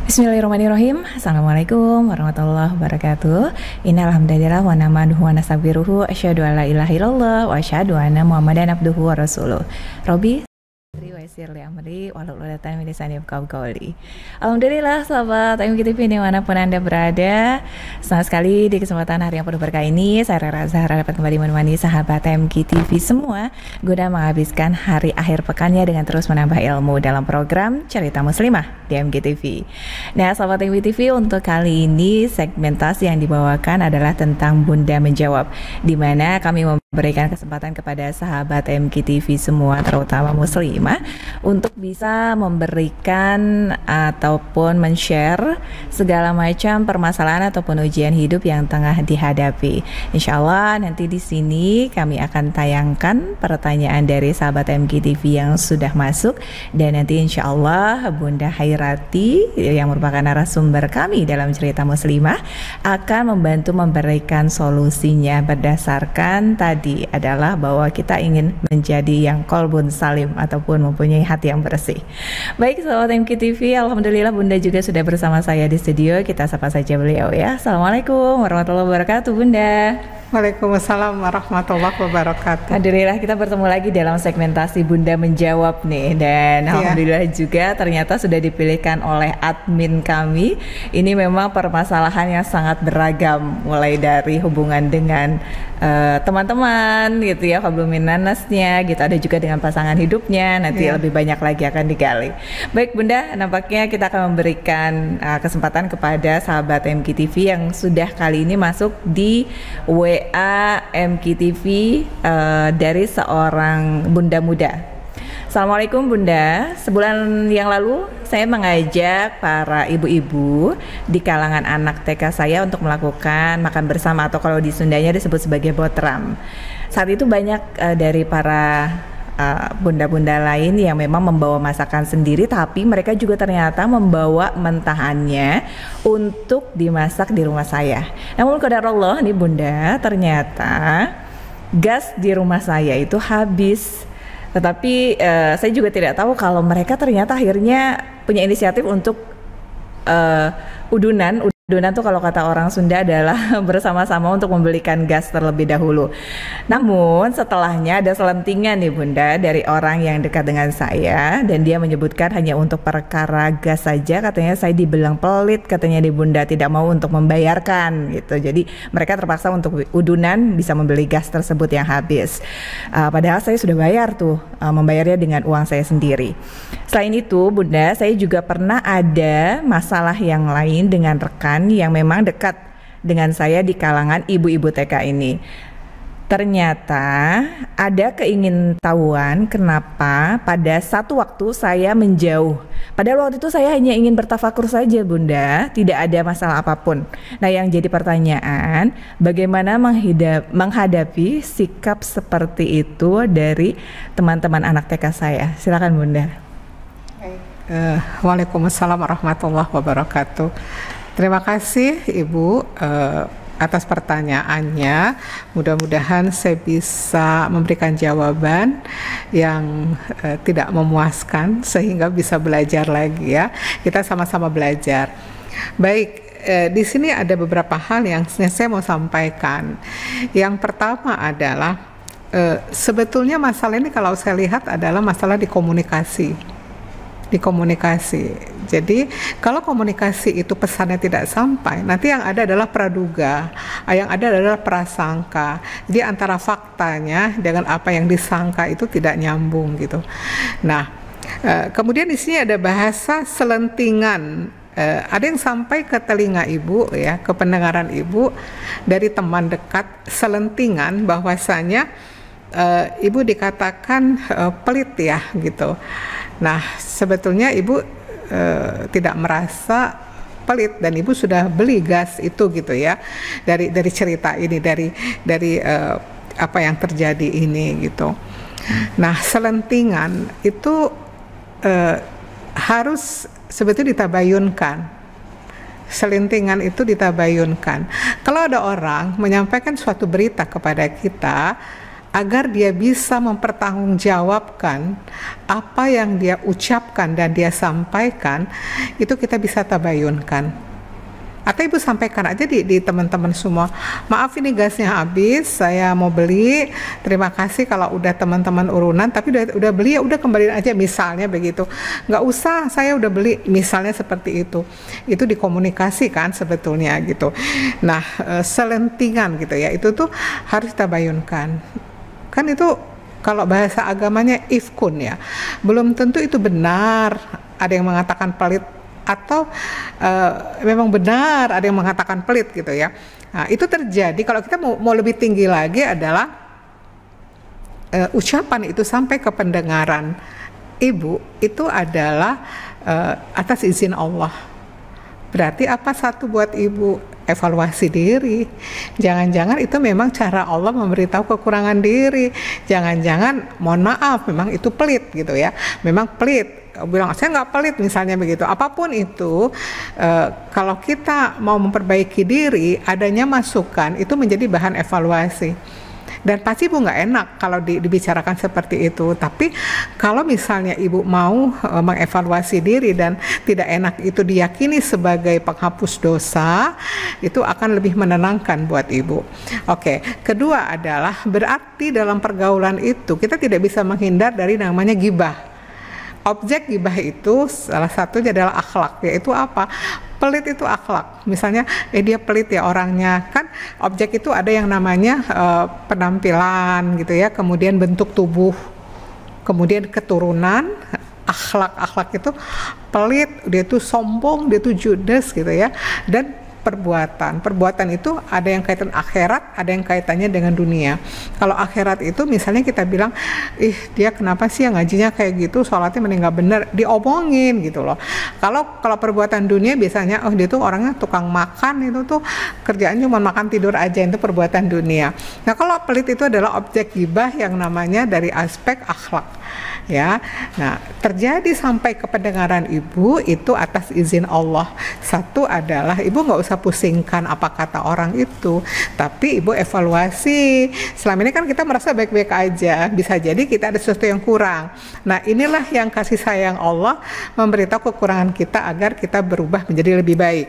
Bismillahirrahmanirrahim. Assalamualaikum warahmatullahi wabarakatuh. Innalhamdulillah wa nahmaduhu wa nastaghfiruhu asyhadu an la ilaha illallah wa asyhadu anna Muhammadan abduhu wa rasuluh. Robi Waisir li amri walau lodatan milisani qauli. Alhamdulillah sahabat MGTV dimanapun Anda berada, senang sekali di kesempatan hari yang penuh berkah ini saya Rara Zahra dapat kembali menemani sahabat MGTV semua guna menghabiskan hari akhir pekannya dengan terus menambah ilmu dalam program Cerita Muslimah di MGTV. Nah sahabat MGTV, untuk kali ini segmentasi yang dibawakan adalah tentang Bunda Menjawab, di mana kami memberikan kesempatan kepada sahabat MGTV semua terutama muslimah untuk bisa memberikan ataupun men-share segala macam permasalahan ataupun ujian hidup yang tengah dihadapi. Insya Allah nanti di sini kami akan tayangkan pertanyaan dari sahabat MGTV yang sudah masuk, dan nanti insya Allah Bunda Hairati yang merupakan narasumber kami dalam Cerita Muslimah akan membantu memberikan solusinya berdasarkan tadi adalah bahwa kita ingin menjadi yang kolbun salim ataupun mempunyai hati yang bersih. Baik sahabat MGTV, alhamdulillah Bunda juga sudah bersama saya di studio. Kita sapa saja beliau ya. Assalamualaikum warahmatullahi wabarakatuh Bunda. Waalaikumsalam warahmatullahi wabarakatuh. Alhamdulillah kita bertemu lagi dalam segmentasi Bunda Menjawab nih, dan alhamdulillah juga ternyata sudah dipilihkan oleh admin kami. Ini memang permasalahan yang sangat beragam, mulai dari hubungan dengan teman-teman gitu ya, habluminanasnya gitu, ada juga dengan pasangan hidupnya, nanti lebih banyak lagi akan digali. Baik Bunda, nampaknya kita akan memberikan kesempatan kepada sahabat MGTV yang sudah kali ini masuk di WA MGTV dari seorang Bunda Muda. Assalamualaikum Bunda, sebulan yang lalu saya mengajak para ibu-ibu di kalangan anak TK saya untuk melakukan makan bersama, atau kalau di Sundanya disebut sebagai botram. Saat itu banyak dari para bunda-bunda lain yang memang membawa masakan sendiri, tapi mereka juga ternyata membawa mentahannya untuk dimasak di rumah saya. Namun qadarullah nih Bunda, ternyata gas di rumah saya itu habis. Tetapi saya juga tidak tahu kalau mereka ternyata akhirnya punya inisiatif untuk udunan tuh kalau kata orang Sunda adalah bersama-sama untuk membelikan gas terlebih dahulu. Namun setelahnya ada selentingan nih Bunda dari orang yang dekat dengan saya, dan dia menyebutkan hanya untuk perkara gas saja, katanya saya dibilang pelit, katanya di Bunda tidak mau untuk membayarkan gitu. Jadi mereka terpaksa untuk udunan bisa membeli gas tersebut yang habis. Padahal saya sudah bayar tuh, membayarnya dengan uang saya sendiri. Selain itu Bunda, saya juga pernah ada masalah yang lain dengan rekan yang memang dekat dengan saya di kalangan ibu-ibu TK ini. Ternyata ada keingintahuan kenapa pada satu waktu saya menjauh. Padahal waktu itu saya hanya ingin bertafakur saja Bunda, tidak ada masalah apapun. Nah yang jadi pertanyaan, bagaimana menghadapi sikap seperti itu dari teman-teman anak TK saya? Silakan Bunda. Waalaikumsalam warahmatullahi wabarakatuh. Terima kasih Ibu atas pertanyaannya. Mudah-mudahan saya bisa memberikan jawaban yang tidak memuaskan sehingga bisa belajar lagi ya. Kita sama-sama belajar. Baik, di sini ada beberapa hal yang saya mau sampaikan. Yang pertama adalah sebetulnya masalah ini kalau saya lihat adalah masalah di komunikasi. Jadi kalau komunikasi itu pesannya tidak sampai, nanti yang ada adalah praduga, yang ada adalah prasangka. Jadi antara faktanya dengan apa yang disangka itu tidak nyambung gitu. Nah, kemudian di sini ada bahasa selentingan. Ada yang sampai ke telinga Ibu ya, ke pendengaran Ibu dari teman dekat, selentingan bahwasanya Ibu dikatakan pelit ya gitu. Nah sebetulnya Ibu tidak merasa pelit, dan Ibu sudah beli gas itu gitu ya, dari cerita ini, dari apa yang terjadi ini gitu. Nah selentingan itu harus sebetulnya ditabayunkan. Selentingan itu ditabayunkan. Kalau ada orang menyampaikan suatu berita kepada kita, agar dia bisa mempertanggungjawabkan apa yang dia ucapkan dan dia sampaikan, itu kita bisa tabayunkan. Atau ibu sampaikan aja di teman-teman semua, maaf ini gasnya habis, saya mau beli, terima kasih kalau udah teman-teman urunan, tapi udah beli ya udah kembaliin aja, misalnya begitu, nggak usah saya udah beli, misalnya seperti itu dikomunikasikan sebetulnya gitu. Nah selentingan gitu ya, itu tuh harus tabayunkan. Kan itu kalau bahasa agamanya ifkun ya, belum tentu itu benar, ada yang mengatakan pelit, atau memang benar ada yang mengatakan pelit gitu ya. Nah, itu terjadi. Kalau kita mau lebih tinggi lagi adalah ucapan itu sampai ke pendengaran ibu itu adalah atas izin Allah. Berarti apa satu buat ibu? Evaluasi diri. Jangan-jangan itu memang cara Allah memberitahu kekurangan diri. Jangan-jangan mohon maaf memang itu pelit gitu ya. Memang pelit. Bilang saya nggak pelit misalnya begitu. Apapun itu kalau kita mau memperbaiki diri, adanya masukan itu menjadi bahan evaluasi. Dan pasti ibu nggak enak kalau dibicarakan seperti itu. Tapi kalau misalnya ibu mau mengevaluasi diri dan tidak enak itu diyakini sebagai penghapus dosa, itu akan lebih menenangkan buat ibu. Oke, kedua adalah berarti dalam pergaulan itu kita tidak bisa menghindar dari namanya gibah. Objek gibah itu salah satunya adalah akhlak, yaitu apa? Pelit itu akhlak. Misalnya dia pelit ya orangnya, kan objek itu ada yang namanya penampilan gitu ya, kemudian bentuk tubuh, kemudian keturunan. Akhlak itu pelit, dia itu sombong, dia itu judes gitu ya. Dan perbuatan itu ada yang kaitan akhirat, ada yang kaitannya dengan dunia. Kalau akhirat itu misalnya kita bilang, dia kenapa sih yang ngajinya kayak gitu, sholatnya mending nggak bener, diomongin gitu loh. Kalau perbuatan dunia biasanya, dia tuh orangnya tukang makan, itu tuh kerjaannya cuma makan tidur aja, itu perbuatan dunia. Nah kalau pelit itu adalah objek gibah yang namanya dari aspek akhlak ya. Nah terjadi sampai ke pendengaran ibu itu atas izin Allah. Satu adalah ibu nggak usah pusingkan apa kata orang itu, tapi ibu evaluasi. Selama ini kan kita merasa baik-baik aja, bisa jadi kita ada sesuatu yang kurang. Nah inilah yang kasih sayang Allah memberitahu kekurangan kita agar kita berubah menjadi lebih baik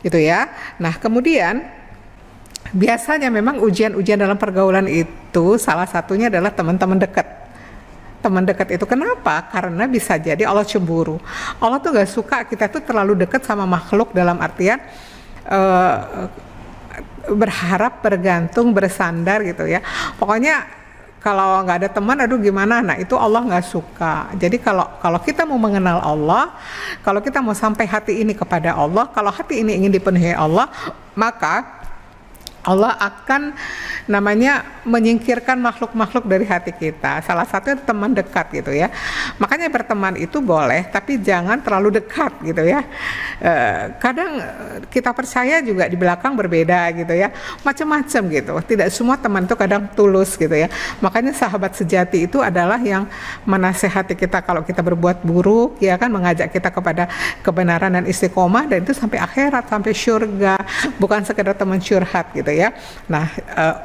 gitu ya. Nah kemudian biasanya memang ujian-ujian dalam pergaulan itu salah satunya adalah teman-teman dekat. Teman dekat itu kenapa? Karena bisa jadi Allah cemburu. Allah tuh gak suka kita tuh terlalu dekat sama makhluk, dalam artian berharap, bergantung, bersandar gitu ya. Pokoknya kalau nggak ada teman, aduh gimana? Nah itu Allah nggak suka. Jadi kalau kita mau mengenal Allah, kalau kita mau sampai hati ini kepada Allah, kalau hati ini ingin dipenuhi Allah, maka Allah akan namanya menyingkirkan makhluk-makhluk dari hati kita. Salah satunya teman dekat gitu ya. Makanya berteman itu boleh, tapi jangan terlalu dekat gitu ya. Kadang kita percaya juga di belakang berbeda gitu ya. Macam-macam gitu. Tidak semua teman itu kadang tulus gitu ya. Makanya sahabat sejati itu adalah yang menasehati kita kalau kita berbuat buruk, ya kan, mengajak kita kepada kebenaran dan istiqomah, dan itu sampai akhirat, sampai surga. Bukan sekedar teman curhat gitu ya. Nah,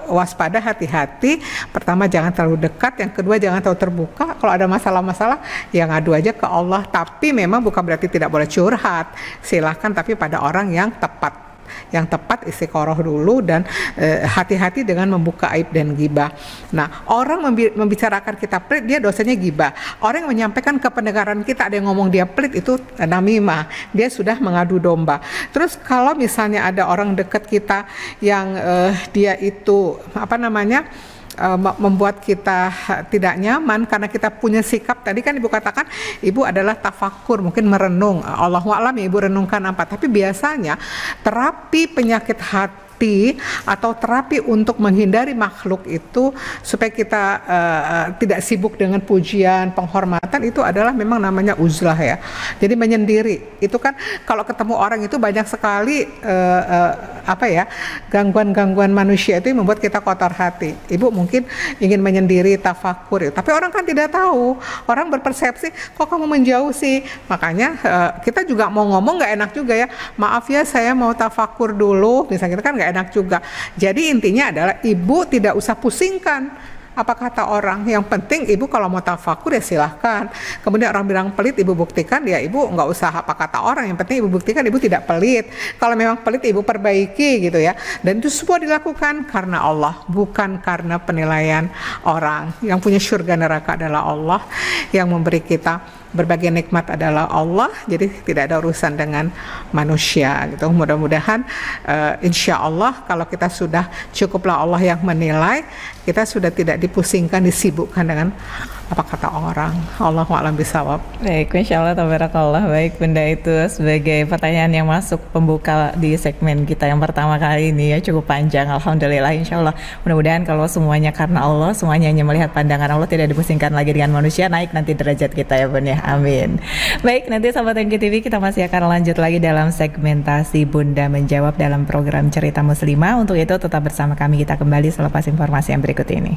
waspada, hati-hati. Pertama jangan terlalu dekat, yang kedua jangan terlalu terbuka. Kalau ada masalah-masalah ya ngadu aja ke Allah, tapi memang bukan berarti tidak boleh curhat. Silahkan, tapi pada orang yang tepat. Yang tepat istiqoroh dulu, dan hati-hati dengan membuka aib dan gibah. Nah, orang membicarakan kita pelit, dia dosanya gibah. Orang yang menyampaikan ke pendengaran kita ada yang ngomong dia pelit, itu namimah, dia sudah mengadu domba. Terus kalau misalnya ada orang dekat kita yang dia itu membuat kita tidak nyaman karena kita punya sikap, tadi kan ibu katakan ibu adalah tafakur, mungkin merenung, Allahu a'lam ya ibu renungkan apa, tapi biasanya terapi penyakit hati atau terapi untuk menghindari makhluk itu supaya kita tidak sibuk dengan pujian, penghormatan, itu adalah memang namanya uzlah ya. Jadi menyendiri itu kan, kalau ketemu orang itu banyak sekali gangguan-gangguan manusia itu yang membuat kita kotor hati. Ibu mungkin ingin menyendiri, tafakur, tapi orang kan tidak tahu, orang berpersepsi kok kamu menjauh sih. Makanya kita juga mau ngomong nggak enak juga ya, maaf ya saya mau tafakur dulu misalnya, kita kan nggak enak juga. Jadi intinya adalah ibu tidak usah pusingkan apa kata orang. Yang penting ibu kalau mau tafakur ya silahkan. Kemudian orang bilang pelit, ibu buktikan, ya ibu nggak usah apa kata orang. Yang penting ibu buktikan ibu tidak pelit. Kalau memang pelit ibu perbaiki gitu ya. Dan itu semua dilakukan karena Allah, bukan karena penilaian orang. Yang punya surga neraka adalah Allah, yang memberi kita berbagai nikmat adalah Allah, jadi tidak ada urusan dengan manusia gitu. Mudah-mudahan insya Allah kalau kita sudah cukuplah Allah yang menilai, kita sudah tidak dipusingkan, disibukkan dengan apa kata orang. Allahu a'lam bishawab. Baik, insya Allah tabarakallah. Baik Bunda, itu sebagai pertanyaan yang masuk pembuka di segmen kita yang pertama kali ini ya, cukup panjang. Alhamdulillah, insya Allah mudah-mudahan kalau semuanya karena Allah, semuanya hanya melihat pandangan Allah, tidak dipusingkan lagi dengan manusia, naik nanti derajat kita ya Bun ya. Amin. Baik, nanti sahabat MGTV kita masih akan lanjut lagi dalam segmentasi Bunda Menjawab dalam program Cerita Muslimah. Untuk itu tetap bersama kami, kita kembali selepas informasi yang berikut ini.